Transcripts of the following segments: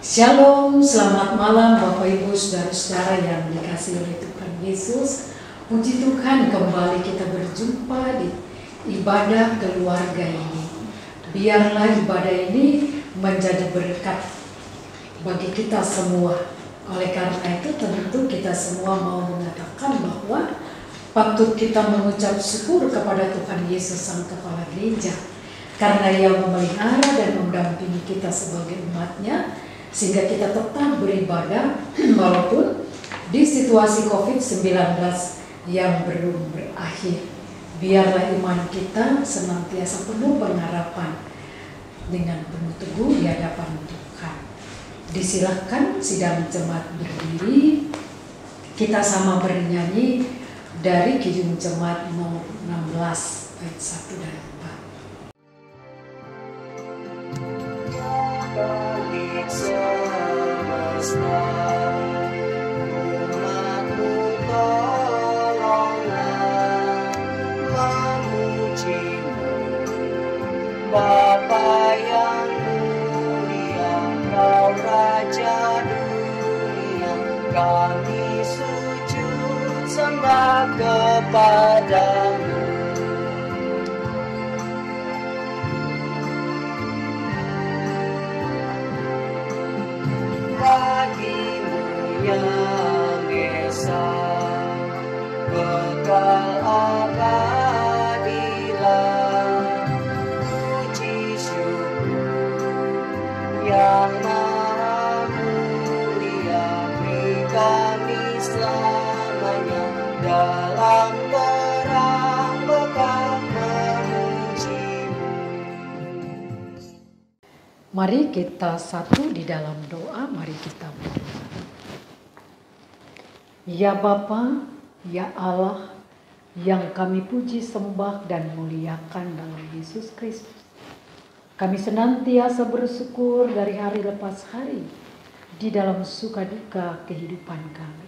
Shalom, selamat malam Bapak Ibu Saudara-saudara yang dikasihi oleh Tuhan Yesus. Puji Tuhan, kembali kita berjumpa di ibadah keluarga ini. Biarlah ibadah ini menjadi berkat bagi kita semua. Oleh karena itu tentu kita semua mau mengatakan bahwa patut kita mengucap syukur kepada Tuhan Yesus Sang Kepala Gereja, karena Ia memelihara dan mendampingi kita sebagai umat-Nya, sehingga kita tetap beribadah walaupun di situasi COVID-19 yang belum berakhir. Biarlah iman kita senantiasa penuh pengharapan dengan penuh teguh di hadapan Tuhan. Disilahkan sidang jemaat berdiri. Kita sama bernyanyi dari Kidung Jemaat nomor 16 ayat 1 dan 4. Semesta umatmu tolonglah memujimu, Bapa yang mulia, Kau Raja dunia. Kami sujud sembah kepadamu. Bagimu yang esa bekal abadilah, puji syukur yang maha mulia, beri kami selamanya dalam terang bekal memujimu. Mari kita satu di dalam doa, mari kita berdoa. Ya Bapa, ya Allah, yang kami puji, sembah, dan muliakan dalam Yesus Kristus. Kami senantiasa bersyukur dari hari lepas hari di dalam suka duka kehidupan kami.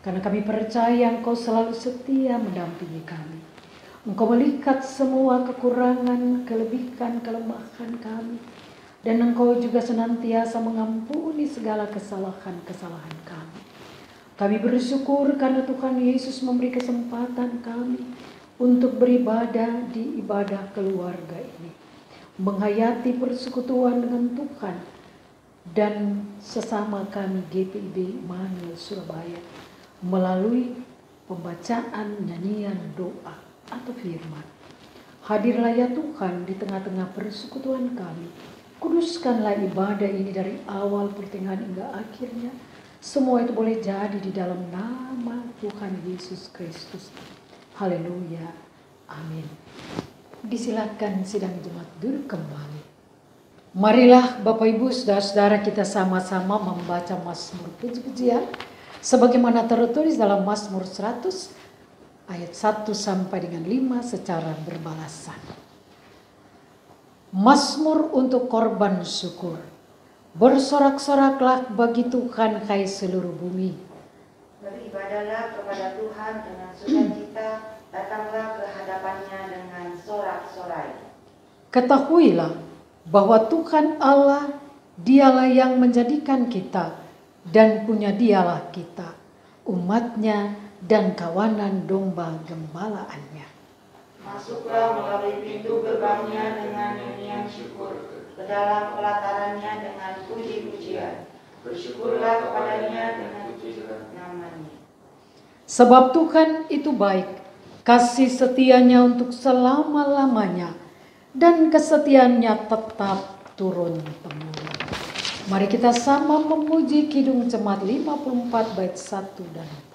Karena kami percaya Engkau selalu setia mendampingi kami. Engkau melihat semua kekurangan, kelebihan, kelemahan kami. Dan Engkau juga senantiasa mengampuni segala kesalahan-kesalahan kami. Kami bersyukur karena Tuhan Yesus memberi kesempatan kami untuk beribadah di ibadah keluarga ini. Menghayati persekutuan dengan Tuhan dan sesama kami GPIB Immanuel Surabaya melalui pembacaan nyanyian doa atau firman. Hadirlah ya Tuhan di tengah-tengah persekutuan kami. Kuduskanlah ibadah ini dari awal pertengahan hingga akhirnya. Semua itu boleh jadi di dalam nama Tuhan Yesus Kristus. Haleluya. Amin. Disilakan sidang jemaat duduk kembali. Marilah Bapak Ibu Saudara-saudara kita sama-sama membaca Mazmur puji-pujian sebagaimana tertulis dalam Mazmur 100 ayat 1 sampai dengan 5 secara berbalasan. Mazmur untuk korban syukur. Bersorak-soraklah bagi Tuhan hai seluruh bumi. Beribadahlah kepada Tuhan dengan sukacita, datanglah ke hadapannya dengan sorak-sorai. Ketahuilah bahwa Tuhan Allah, Dialah yang menjadikan kita dan punya Dialah kita, umatnya dan kawanan domba gembalaannya. Masuklah melalui pintu gerbangnya dengan nyanyian syukur, ke dalam pelatarannya dengan puji-pujian. Bersyukurlah kepadanya dengan puji namanya. Sebab Tuhan itu baik, kasih setianya untuk selama-lamanya, dan kesetiaannya tetap turun-temurun. Mari kita sama memuji Kidung Jemaat 54 bait 1 dan 4.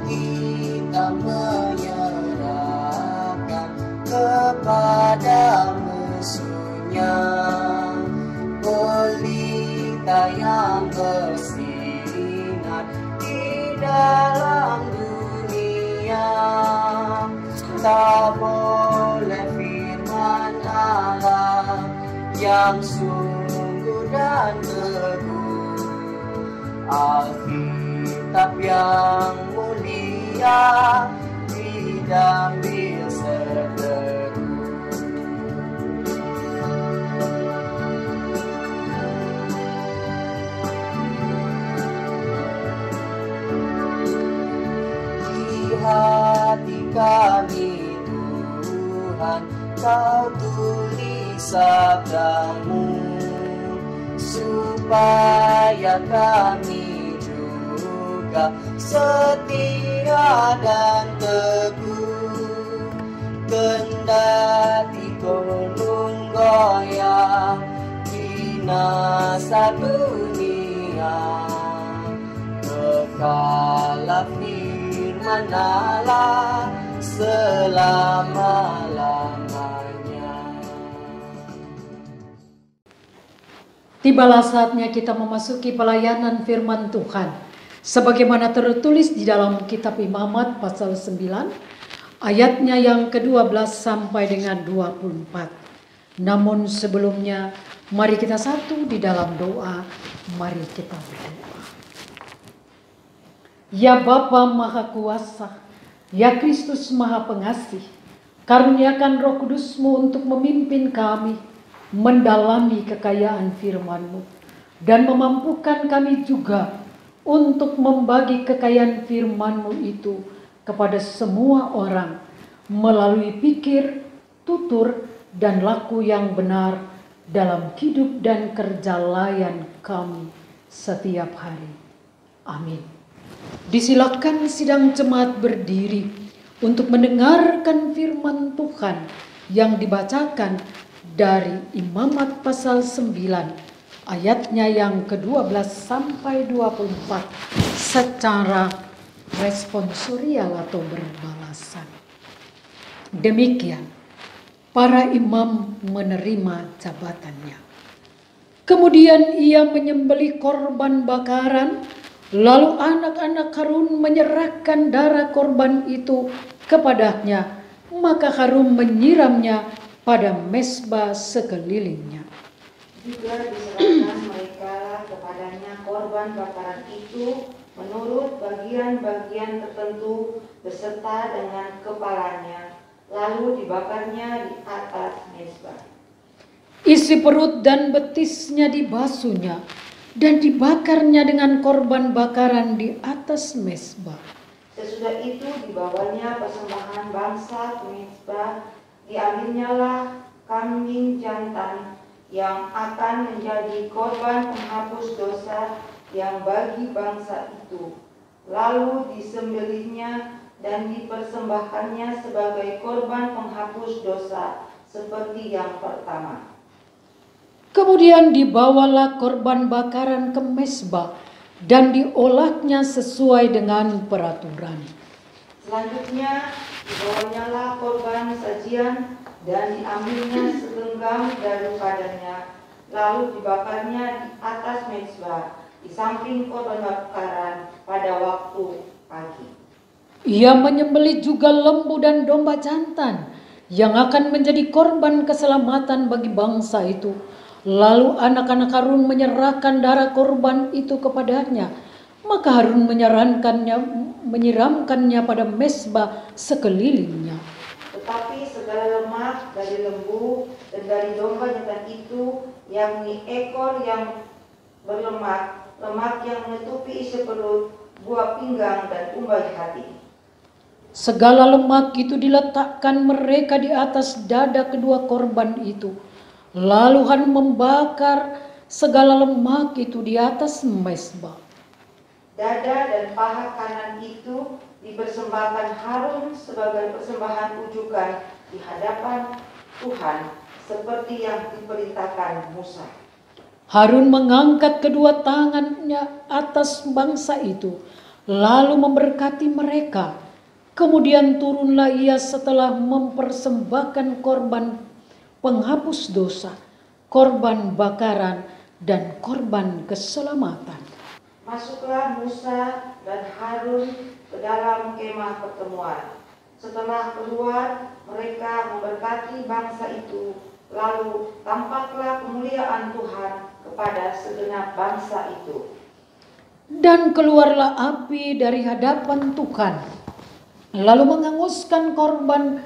Kita menyerahkan kepada musuhnya, pelita yang bersinar di dalam dunia. Tak boleh firman Allah yang sungguh dan teguh, Alkitab yang mulia diambil seteru. Kau tulis sabdamu supaya kami juga setia dan teguh, kendati gunung goyang binasa dunia, kekalah firman Allah selama-lamanya. Tibalah saatnya kita memasuki pelayanan firman Tuhan. Sebagaimana tertulis di dalam kitab Imamat pasal 9, ayatnya yang ke-12 sampai dengan 24. Namun sebelumnya, mari kita satu di dalam doa, mari kita berdoa. Ya Bapa Maha Kuasa, ya Kristus Maha Pengasih, karuniakan Roh Kudus-Mu untuk memimpin kami mendalami kekayaan firman-Mu dan memampukan kami juga untuk membagi kekayaan firman-Mu itu kepada semua orang melalui pikir, tutur, dan laku yang benar dalam hidup dan kerja layan kami setiap hari. Amin. Disilakan sidang jemaat berdiri untuk mendengarkan firman Tuhan yang dibacakan dari Imamat pasal 9 ayatnya yang ke-12 sampai 24 secara responsorial atau berbalasan. Demikian para imam menerima jabatannya. Kemudian ia menyembelih korban bakaran, lalu anak-anak Harun menyerahkan darah korban itu kepadanya, maka Harun menyiramnya pada mezbah sekelilingnya. Juga diserahkan mereka kepadanya korban bakaran itu menurut bagian-bagian tertentu beserta dengan kepalanya, lalu dibakarnya di atas mezbah. Isi perut dan betisnya dibasuhnya dan dibakarnya dengan korban bakaran di atas mezbah. Sesudah itu dibawanya persembahan bangsa ke mezbah, diambilnyalah kambing jantan yang akan menjadi korban penghapus dosa yang bagi bangsa itu, lalu disembelihnya dan dipersembahkannya sebagai korban penghapus dosa seperti yang pertama. Kemudian dibawalah korban bakaran ke mezbah dan diolahnya sesuai dengan peraturan. Selanjutnya dibawanyalah korban sajian dan diambilnya segenggam daripadanya, lalu dibakarnya di atas mezbah di samping korban bakaran pada waktu pagi. Ia menyembelih juga lembu dan domba jantan yang akan menjadi korban keselamatan bagi bangsa itu. Lalu anak-anak Harun menyerahkan darah korban itu kepadanya, maka Harun menyiramkannya pada mezbah sekelilingnya. Tetapi segala lemak dari lembu dan dari domba jantan itu, yakni ekor yang berlemak, lemak yang menutupi isi perut, buah pinggang dan umbai hati. Segala lemak itu diletakkan mereka di atas dada kedua korban itu. Lalu Harun membakar segala lemak itu di atas mezbah. Dada dan paha kanan itu dipersembahkan Harun sebagai persembahan ujukan di hadapan Tuhan, seperti yang diperintahkan Musa. Harun mengangkat kedua tangannya atas bangsa itu, lalu memberkati mereka. Kemudian turunlah ia setelah mempersembahkan korban penghapus dosa, korban bakaran, dan korban keselamatan. Masuklah Musa dan Harun ke dalam kemah pertemuan. Setelah keluar, mereka memberkati bangsa itu, lalu tampaklah kemuliaan Tuhan kepada segenap bangsa itu. Dan keluarlah api dari hadapan Tuhan, lalu menghanguskan korban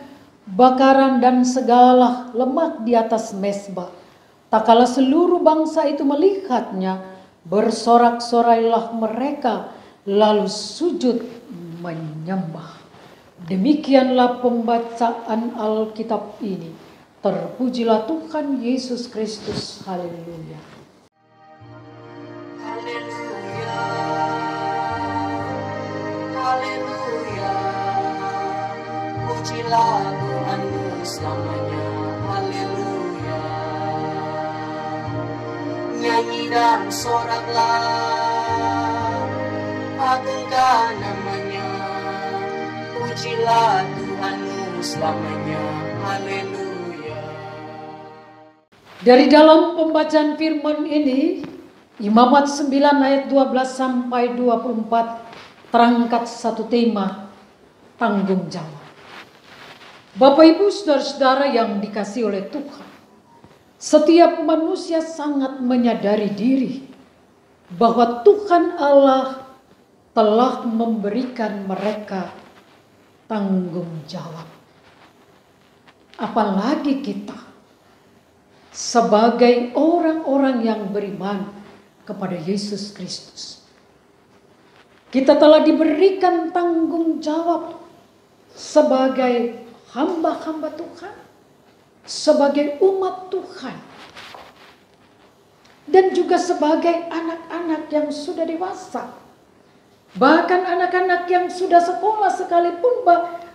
bakaran dan segala lemak di atas mezbah. Tak kala seluruh bangsa itu melihatnya, bersorak-sorailah mereka, lalu sujud menyembah. Demikianlah pembacaan Alkitab ini. Terpujilah Tuhan Yesus Kristus. Haleluya. Haleluya. Haleluya. Pujilah Tuhanmu selamanya. Haleluya. Nyanyi dan soraklah, agungkan namanya. Pujilah Tuhanmu selamanya. Haleluya. Dari dalam pembacaan firman ini, Imamat 9 ayat 12 sampai 24 terangkat satu tema, tanggung jawab. Bapak Ibu saudara-saudara yang dikasihi oleh Tuhan, setiap manusia sangat menyadari diri bahwa Tuhan Allah telah memberikan mereka tanggung jawab. Apalagi kita sebagai orang-orang yang beriman kepada Yesus Kristus. Kita telah diberikan tanggung jawab sebagai hamba-hamba Tuhan, sebagai umat Tuhan, dan juga sebagai anak-anak yang sudah dewasa. Bahkan anak-anak yang sudah sekolah sekalipun,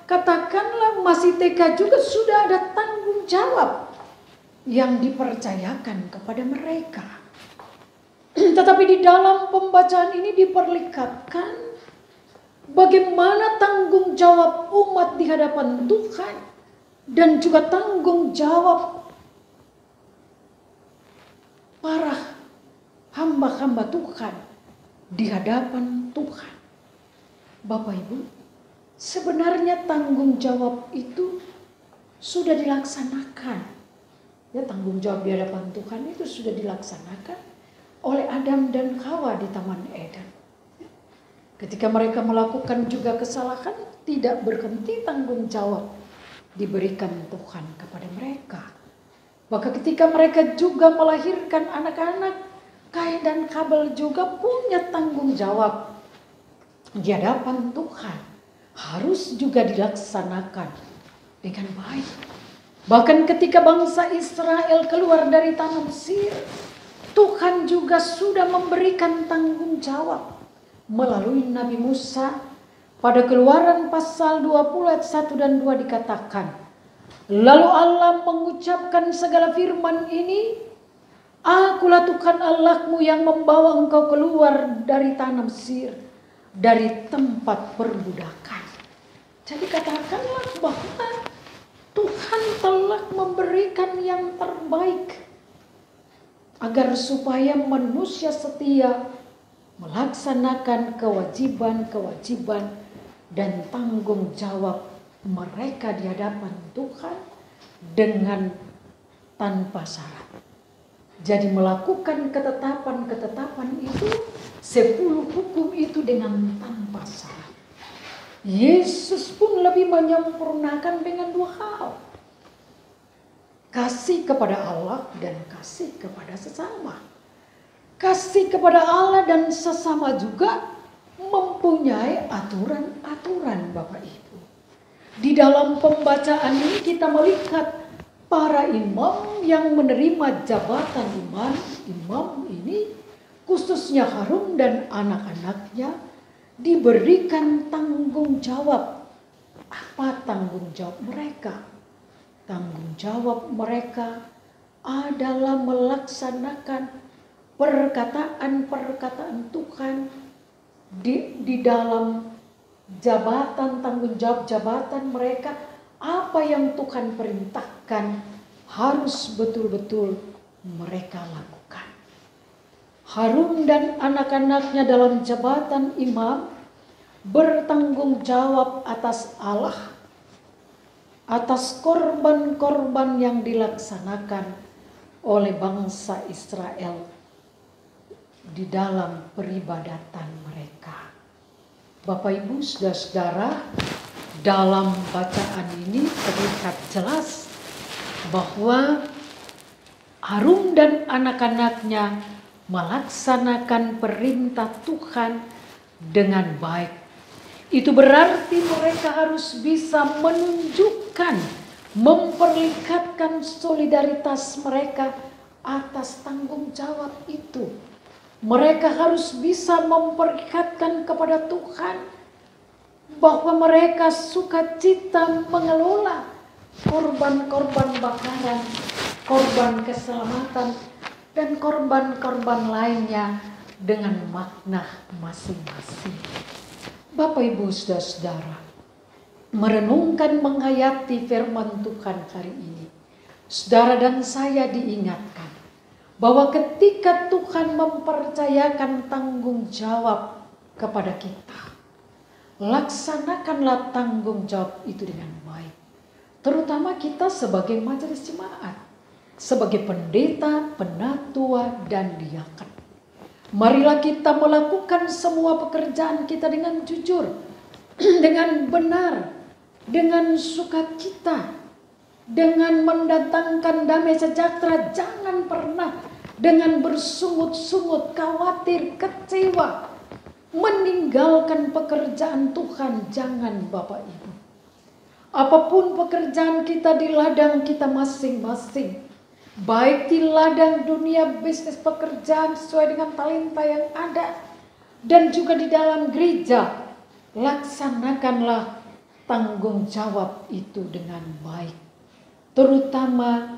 katakanlah masih TK juga sudah ada tanggung jawab yang dipercayakan kepada mereka. Tetapi di dalam pembacaan ini diperlihatkan bagaimana tanggung jawab umat di hadapan Tuhan dan juga tanggung jawab para hamba-hamba Tuhan di hadapan Tuhan. Bapak Ibu, sebenarnya tanggung jawab itu sudah dilaksanakan. Ya, tanggung jawab di hadapan Tuhan itu sudah dilaksanakan oleh Adam dan Hawa di Taman Eden. Ketika mereka melakukan juga kesalahan, tidak berhenti tanggung jawab diberikan Tuhan kepada mereka. Maka ketika mereka juga melahirkan anak-anak, Kain dan Habel juga punya tanggung jawab di hadapan Tuhan. Harus juga dilaksanakan dengan baik. Bahkan ketika bangsa Israel keluar dari tanah Mesir, Tuhan juga sudah memberikan tanggung jawab melalui Nabi Musa. Pada Keluaran pasal 20 ayat 1 dan 2 dikatakan, lalu Allah mengucapkan segala firman ini, Akulah Tuhan Allahmu yang membawa engkau keluar dari tanah Mesir, dari tempat perbudakan. Jadi katakanlah bahwa Tuhan telah memberikan yang terbaik agar supaya manusia setia melaksanakan kewajiban-kewajiban dan tanggung jawab mereka di hadapan Tuhan dengan tanpa syarat. Jadi melakukan ketetapan-ketetapan itu, 10 hukum itu dengan tanpa syarat. Yesus pun lebih menyempurnakan dengan 2 hal. Kasih kepada Allah dan kasih kepada sesama. Kasih kepada Allah dan sesama juga mempunyai aturan-aturan, Bapak Ibu. Di dalam pembacaan ini kita melihat para imam yang menerima jabatan imam ini, khususnya Harun dan anak-anaknya, diberikan tanggung jawab. Apa tanggung jawab mereka? Tanggung jawab mereka adalah melaksanakan perkataan-perkataan Tuhan di dalam jabatan, tanggung jawab jabatan mereka. Apa yang Tuhan perintahkan harus betul-betul mereka lakukan. Harun dan anak-anaknya dalam jabatan imam bertanggung jawab atas Allah, atas korban-korban yang dilaksanakan oleh bangsa Israel di dalam peribadatan mereka. Bapak Ibu saudara-saudara, dalam bacaan ini terlihat jelas bahwa Harun dan anak-anaknya melaksanakan perintah Tuhan dengan baik. Itu berarti mereka harus bisa menunjukkan memperlihatkan solidaritas mereka atas tanggung jawab itu. Mereka harus bisa memperlihatkan kepada Tuhan bahwa mereka sukacita mengelola korban-korban bakaran, korban keselamatan, dan korban-korban lainnya dengan makna masing-masing. Bapak, Ibu, Saudara-saudara, merenungkan menghayati firman Tuhan hari ini, saudara dan saya diingatkan bahwa ketika Tuhan mempercayakan tanggung jawab kepada kita, laksanakanlah tanggung jawab itu dengan baik. Terutama kita sebagai majelis jemaat, sebagai pendeta, penatua, dan diaken. Marilah kita melakukan semua pekerjaan kita dengan jujur, dengan benar, dengan sukacita, dengan mendatangkan damai sejahtera. Jangan pernah dengan bersungut-sungut, khawatir, kecewa, meninggalkan pekerjaan Tuhan. Jangan, Bapak Ibu. Apapun pekerjaan kita di ladang kita masing-masing, baik di ladang dunia bisnis pekerjaan sesuai dengan talenta yang ada, dan juga di dalam gereja, laksanakanlah tanggung jawab itu dengan baik. Terutama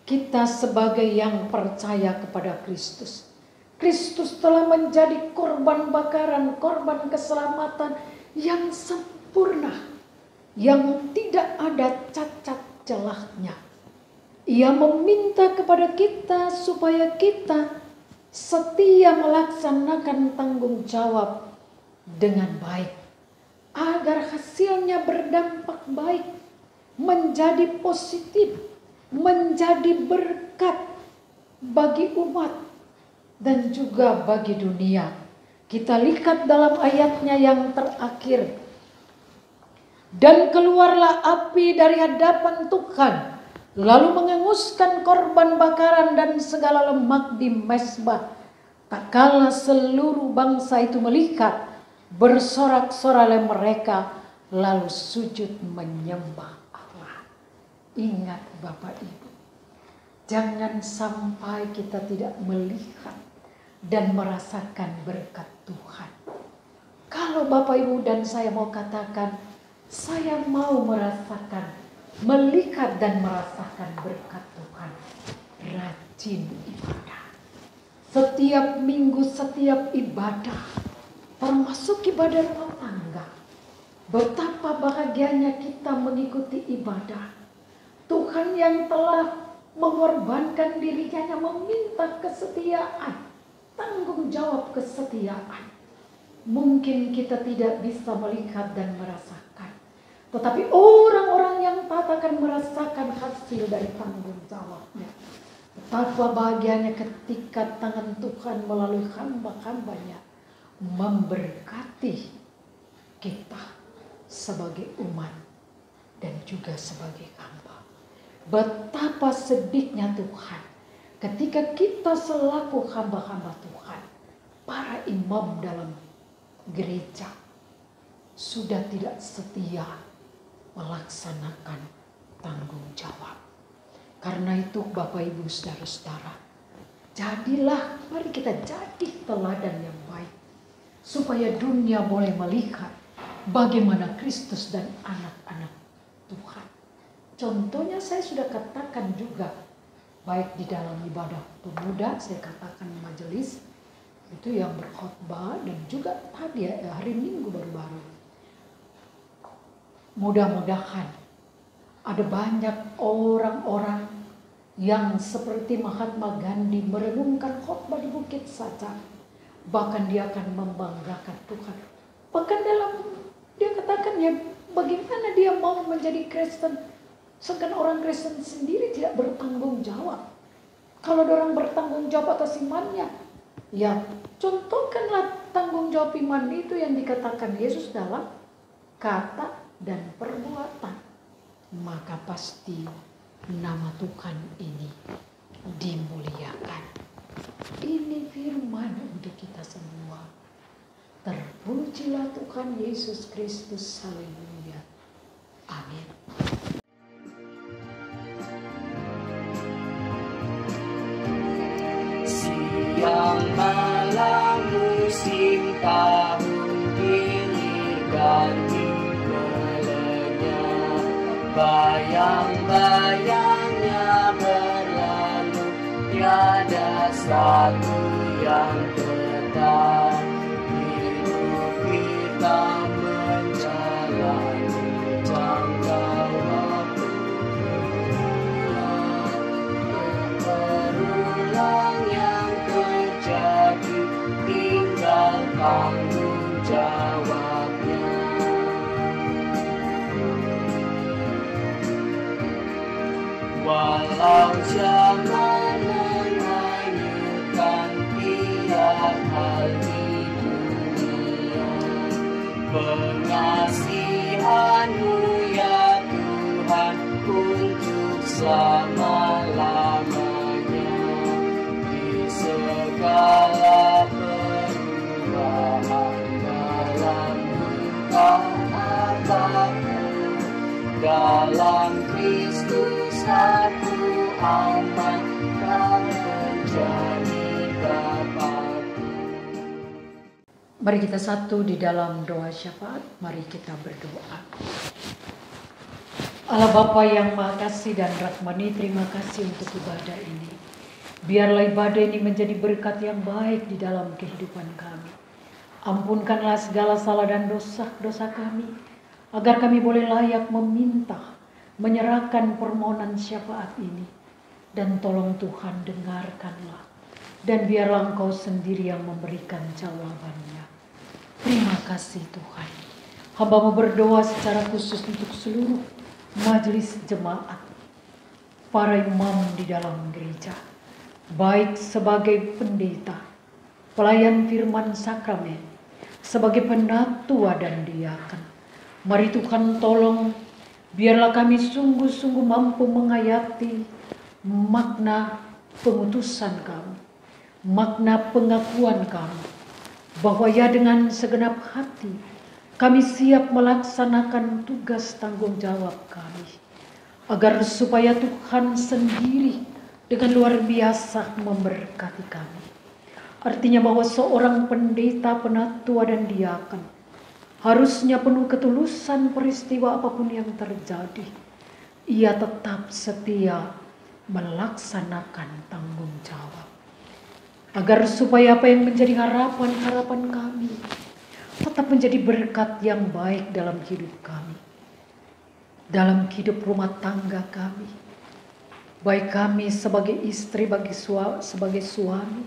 kita sebagai yang percaya kepada Kristus. Kristus telah menjadi korban bakaran, korban keselamatan yang sempurna, yang tidak ada cacat celahnya. Ia meminta kepada kita supaya kita setia melaksanakan tanggung jawab dengan baik, agar hasilnya berdampak baik, menjadi positif, menjadi berkat bagi umat dan juga bagi dunia. Kita lihat dalam ayatnya yang terakhir, dan keluarlah api dari hadapan Tuhan, lalu mengenguskan korban bakaran dan segala lemak di mezbah. Tak kala seluruh bangsa itu melihat, bersorak-sorai mereka, lalu sujud menyembah Allah. Ingat Bapak Ibu, jangan sampai kita tidak melihat dan merasakan berkat Tuhan. Kalau Bapak Ibu dan saya mau katakan, saya mau merasakan, melihat dan merasakan berkat Tuhan, rajin ibadah. Setiap minggu, setiap ibadah, termasuk ibadah rumah tangga. Betapa bahagianya kita mengikuti ibadah. Tuhan yang telah mengorbankan dirinya, meminta kesetiaan, tanggung jawab kesetiaan. Mungkin kita tidak bisa melihat dan merasakan, tetapi orang-orang yang taat akan merasakan hasil dari tanggung jawabnya. Betapa bahagianya ketika tangan Tuhan melalui hamba-hambanya memberkati kita sebagai umat dan juga sebagai hamba. Betapa sedihnya Tuhan ketika kita selaku hamba-hamba Tuhan, para imam dalam gereja, sudah tidak setia melaksanakan tanggung jawab. Karena itu Bapak Ibu Saudara-saudara, jadilah, mari kita jadi teladan yang baik, supaya dunia boleh melihat bagaimana Kristus dan anak-anak Tuhan. Contohnya saya sudah katakan juga, baik di dalam ibadah pemuda, saya katakan majelis itu yang berkhotbah, dan juga tadi hari Minggu baru-baru. Mudah-mudahan ada banyak orang-orang yang seperti Mahatma Gandhi merenungkan khotbah di bukit saja. Bahkan dia akan membanggakan Tuhan. Bahkan dalam dia katakan, ya bagaimana dia mau menjadi Kristen, sedangkan orang Kristen sendiri tidak bertanggung jawab. Kalau orang bertanggung jawab atas imannya, ya contohkanlah tanggung jawab iman itu yang dikatakan Yesus dalam kata dan perbuatan, maka pasti nama Tuhan ini dimuliakan. Ini firman untuk kita semua. Terpujilah Tuhan Yesus Kristus. Haleluya. Amin. yang bayangnya berlalu, tiada satu yang tetap. Hidup kita menjalani jangka waktu berulang yang terjadi, tinggal tanggung jawabnya. Walau zaman menghanyutkan tiap hal di dunia, pengasihan-Mu ya Tuhan untuk selama-lamanya. Di segala perubahan dalam duka apapun, dalam Kristus aku aman, tak terjadi apapun. Mari kita satu di dalam doa syafaat. Mari kita berdoa. Allah Bapa yang Maha Kasih dan Rahmani, terima kasih untuk ibadah ini. Biarlah ibadah ini menjadi berkat yang baik di dalam kehidupan kami. Ampunkanlah segala salah dan dosa-dosa kami, agar kami boleh layak meminta, menyerahkan permohonan syafaat ini. Dan tolong Tuhan dengarkanlah, dan biarlah Engkau sendiri yang memberikan jawabannya. Terima kasih Tuhan. Hamba-Mu berdoa secara khusus untuk seluruh majelis jemaat, para imam di dalam gereja, baik sebagai pendeta, pelayan firman sakramen, sebagai penatua dan diaken. Mari Tuhan tolong, biarlah kami sungguh-sungguh mampu menghayati makna pengutusan kami, makna pengakuan kami, bahwa ya dengan segenap hati kami siap melaksanakan tugas tanggung jawab kami, agar supaya Tuhan sendiri dengan luar biasa memberkati kami. Artinya bahwa seorang pendeta, penatua dan diaken harusnya penuh ketulusan peristiwa apapun yang terjadi. Ia tetap setia melaksanakan tanggung jawab. Agar supaya apa yang menjadi harapan-harapan kami tetap menjadi berkat yang baik dalam hidup kami, dalam hidup rumah tangga kami, baik kami sebagai istri, sebagai suami,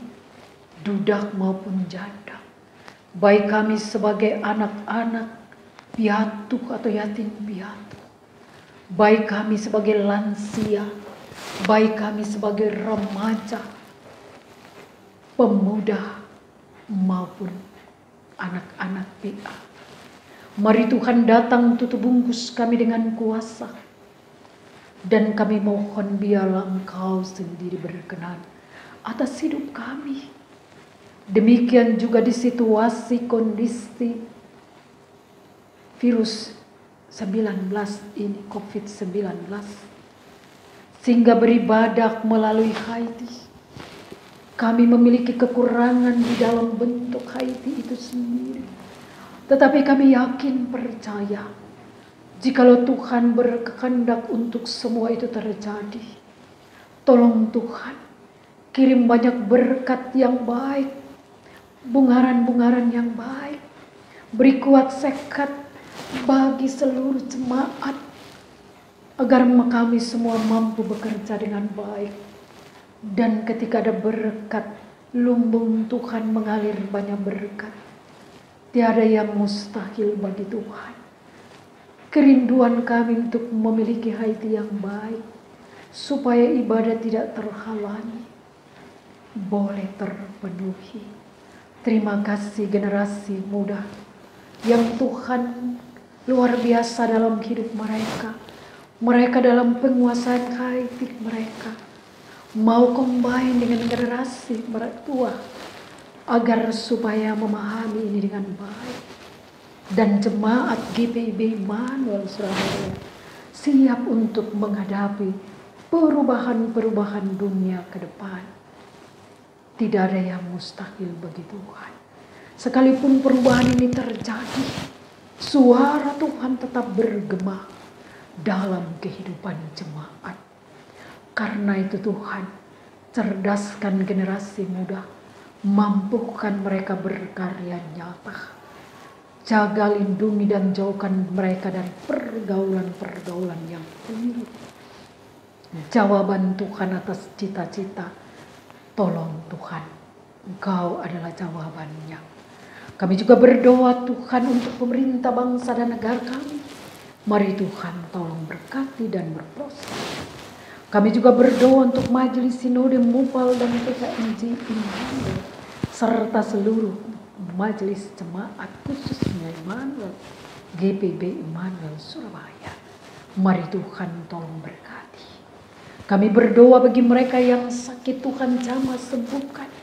dudak maupun janda, baik kami sebagai anak-anak piatu atau yatim piatu, baik kami sebagai lansia, baik kami sebagai remaja, pemuda maupun anak-anak PA. Mari Tuhan datang tutup bungkus kami dengan kuasa, dan kami mohon biarlah Engkau sendiri berkenan atas hidup kami. Demikian juga di situasi kondisi virus 19 ini, COVID-19, sehingga beribadah melalui Haiti. Kami memiliki kekurangan di dalam bentuk Haiti itu sendiri. Tetapi kami yakin, percaya, jikalau Tuhan berkehendak untuk semua itu terjadi, tolong Tuhan, kirim banyak berkat yang baik, bungaran-bungaran yang baik, beri kuat sekat bagi seluruh jemaat, agar kami semua mampu bekerja dengan baik. Dan ketika ada berkat, lumbung Tuhan mengalir banyak berkat. Tiada yang mustahil bagi Tuhan. Kerinduan kami untuk memiliki Haiti yang baik, supaya ibadah tidak terhalangi, boleh terpenuhi. Terima kasih generasi muda yang Tuhan luar biasa dalam hidup mereka. Mereka dalam penguasaan Haiti mereka mau combine dengan generasi tua, agar supaya memahami ini dengan baik. Dan jemaat GPIB Immanuel Surabaya siap untuk menghadapi perubahan-perubahan dunia ke depan. Tidak ada yang mustahil bagi Tuhan. Sekalipun perubahan ini terjadi, suara Tuhan tetap bergema. dalam kehidupan jemaat. Karena itu Tuhan, cerdaskan generasi muda, mampukan mereka berkarya nyata. Jaga, lindungi, dan jauhkan mereka dari pergaulan-pergaulan yang keliru. Jawaban Tuhan atas cita-cita, tolong Tuhan, Engkau adalah jawabannya. Kami juga berdoa Tuhan untuk pemerintah bangsa dan negara kami. Mari Tuhan tolong berkati dan berproses. Kami juga berdoa untuk Majelis Sinode Mupal dan PKMJ Immanuel, serta seluruh Majelis Jemaat khususnya Immanuel, GPB Immanuel Surabaya. Mari Tuhan tolong berkati. Kami berdoa bagi mereka yang sakit, Tuhan jamah sembuhkan.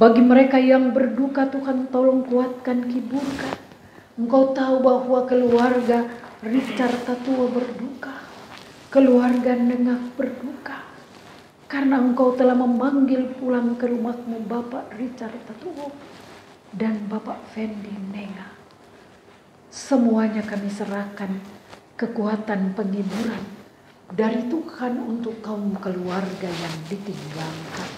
Bagi mereka yang berduka, Tuhan tolong kuatkan, hiburkan. Engkau tahu bahwa keluarga Richard Tatua berduka. Keluarga Nengah berduka karena Engkau telah memanggil pulang ke rumahmu Bapak Richard Tatua dan Bapak Fendi Nengah. Semuanya kami serahkan kekuatan penghiburan dari Tuhan untuk kaum keluarga yang ditinggalkan.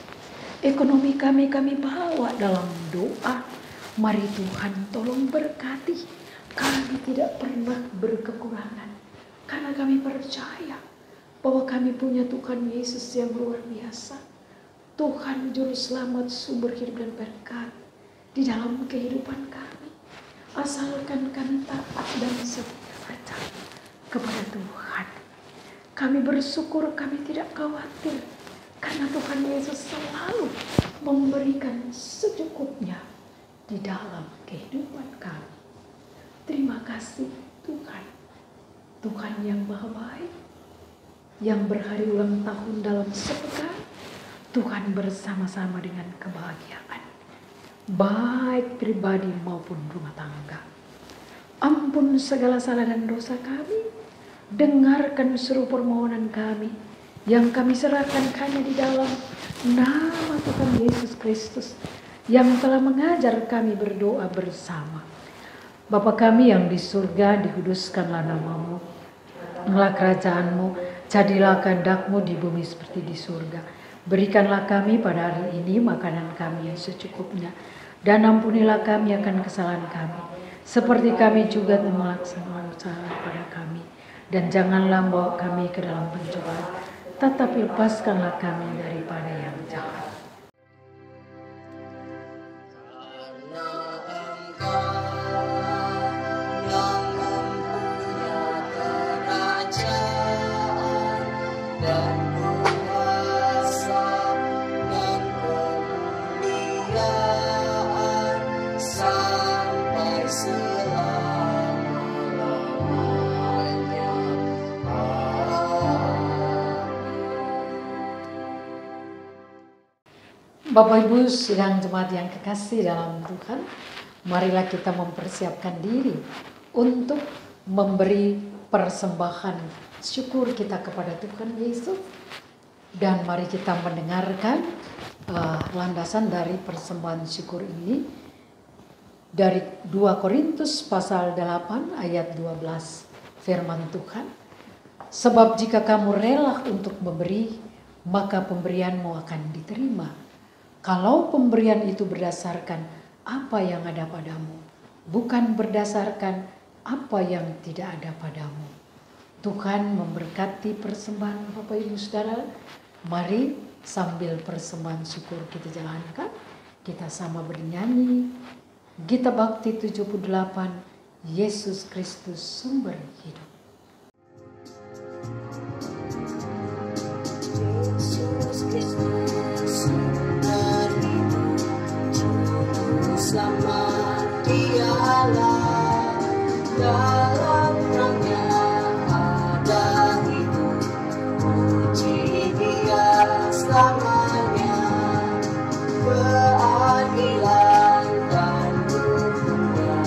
Ekonomi kami bawa dalam doa. Mari Tuhan tolong berkati. Kami tidak pernah berkekurangan. Karena kami percaya bahwa kami punya Tuhan Yesus yang luar biasa. Tuhan Juru Selamat, sumber hidup dan berkat di dalam kehidupan kami. Asalkan kami taat dan setia percaya kepada Tuhan. Kami bersyukur, kami tidak khawatir. Karena Tuhan Yesus selalu memberikan secukupnya di dalam kehidupan kami. Terima kasih Tuhan. Tuhan yang maha baik, yang berhari ulang tahun dalam sepekan, Tuhan bersama-sama dengan kebahagiaan, baik pribadi maupun rumah tangga. Ampun segala salah dan dosa kami, dengarkan seru permohonan kami, yang kami serahkan hanya di dalam nama Tuhan Yesus Kristus, yang telah mengajar kami berdoa bersama. Bapa kami yang di surga, dikuduskanlah namamu, inilah kerajaanmu, jadilah kehendak-Mu di bumi seperti di surga. Berikanlah kami pada hari ini makanan kami yang secukupnya, dan ampunilah kami akan kesalahan kami, seperti kami juga melaksanakan salah pada kami. Dan janganlah membawa kami ke dalam pencobaan, tetapi lepaskanlah kami daripada yang jahat. Bapak Ibu sidang jemaat yang kekasih dalam Tuhan, marilah kita mempersiapkan diri untuk memberi persembahan syukur kita kepada Tuhan Yesus. Dan mari kita mendengarkan landasan dari persembahan syukur ini dari 2 Korintus pasal 8 ayat 12, firman Tuhan. Sebab jika kamu rela untuk memberi, maka pemberianmu akan diterima. Kalau pemberian itu berdasarkan apa yang ada padamu, bukan berdasarkan apa yang tidak ada padamu. Tuhan memberkati persembahan Bapak Ibu Saudara. Mari sambil persembahan syukur kita jalankan, kita sama bernyanyi Gita Bakti 78, Yesus Kristus sumber hidup. Yesus Kristus sumber hidup, Juru Selamat Dialah, dalam Terang-Nya ada hidup, puji Dia selamanya, keadilan dan hukum-Nya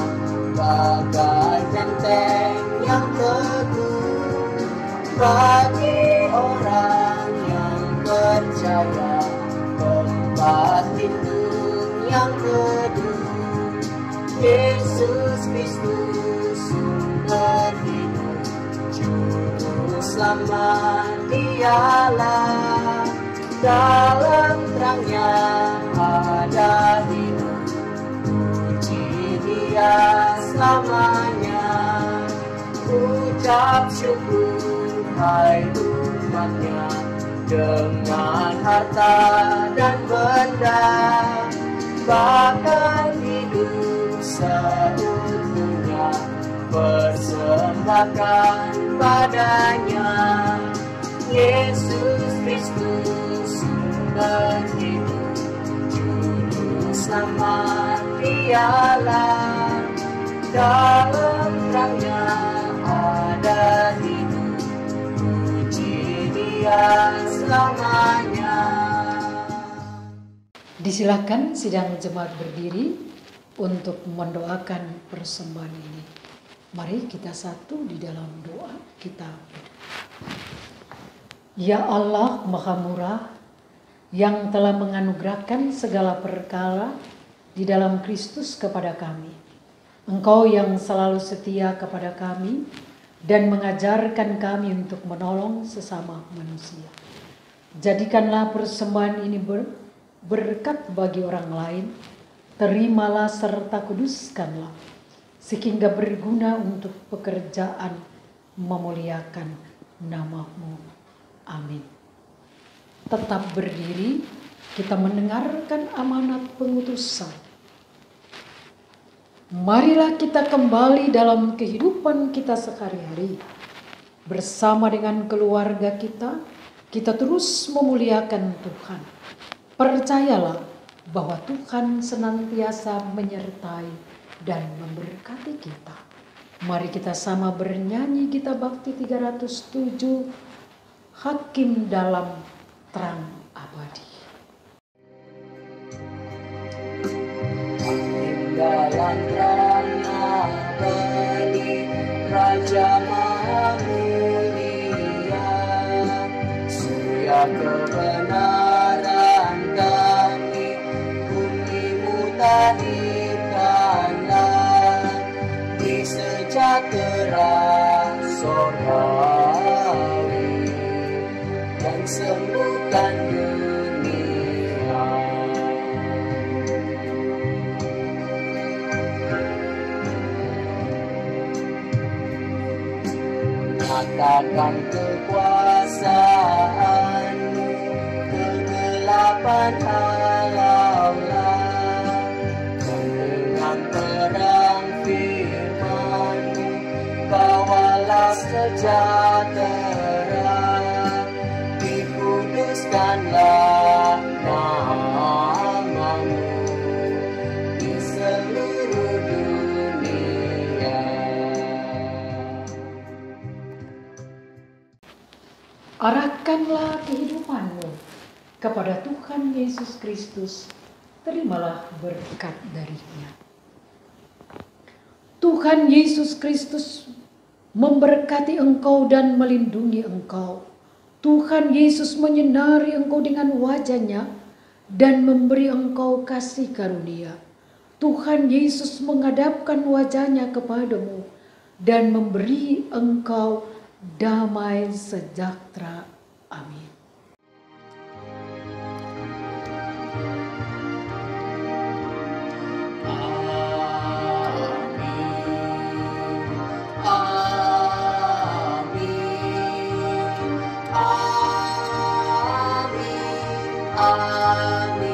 bagai benteng yang teguh bagi orang yang percaya, tempat lindung yang teduh. Yesus Kristus sumber hidup, Juru selamat dialah, dalam terangnya ada hidup, puji Dia selamanya. Ucap syukur hai umatnya, dengan harta dan benda, bahkan hidup seutuhnya persembahkan padanya. Yesus Kristus sumber hidup, juru selamat dialah, dalam terangnya ada hidup, puji Dia selamanya. Disilakan sidang jemaat berdiri untuk mendoakan persembahan ini. Mari kita satu di dalam doa kita. Ya Allah Maha Murah, yang telah menganugerahkan segala perkara di dalam Kristus kepada kami. Engkau yang selalu setia kepada kami dan mengajarkan kami untuk menolong sesama manusia. Jadikanlah persembahan ini berkat bagi orang lain, terimalah serta kuduskanlah, sehingga berguna untuk pekerjaan memuliakan nama-Mu. Amin. Tetap berdiri, kita mendengarkan amanat pengutusan. Marilah kita kembali dalam kehidupan kita sehari-hari. Bersama dengan keluarga kita terus memuliakan Tuhan. Percayalah bahwa Tuhan senantiasa menyertai dan memberkati kita. Mari kita sama bernyanyi Gita Bakti 307, Hakim dalam Terang Abadi. Hakim dalam terang abadi, Raja Maha Mulia, surya kebenaran kami, bumi-Mu tahirkanlah, di sejahtera sorgawi, dan sembuhkan dunia. Nyatakan kekuasaan-Mu, kegelapan halaulah, dan dengan terang firman-Mu, bawalah sejahtera, dikuduskanlah nama-Mu di seluruh dunia. Arahkanlah kehidupanmu kepada Tuhan Yesus Kristus, terimalah berkat darinya. Tuhan Yesus Kristus memberkati engkau dan melindungi engkau. Tuhan Yesus menyinari engkau dengan wajah-Nya dan memberi engkau kasih karunia. Tuhan Yesus menghadapkan wajah-Nya kepadamu dan memberi engkau damai sejahtera. Amin. Amin.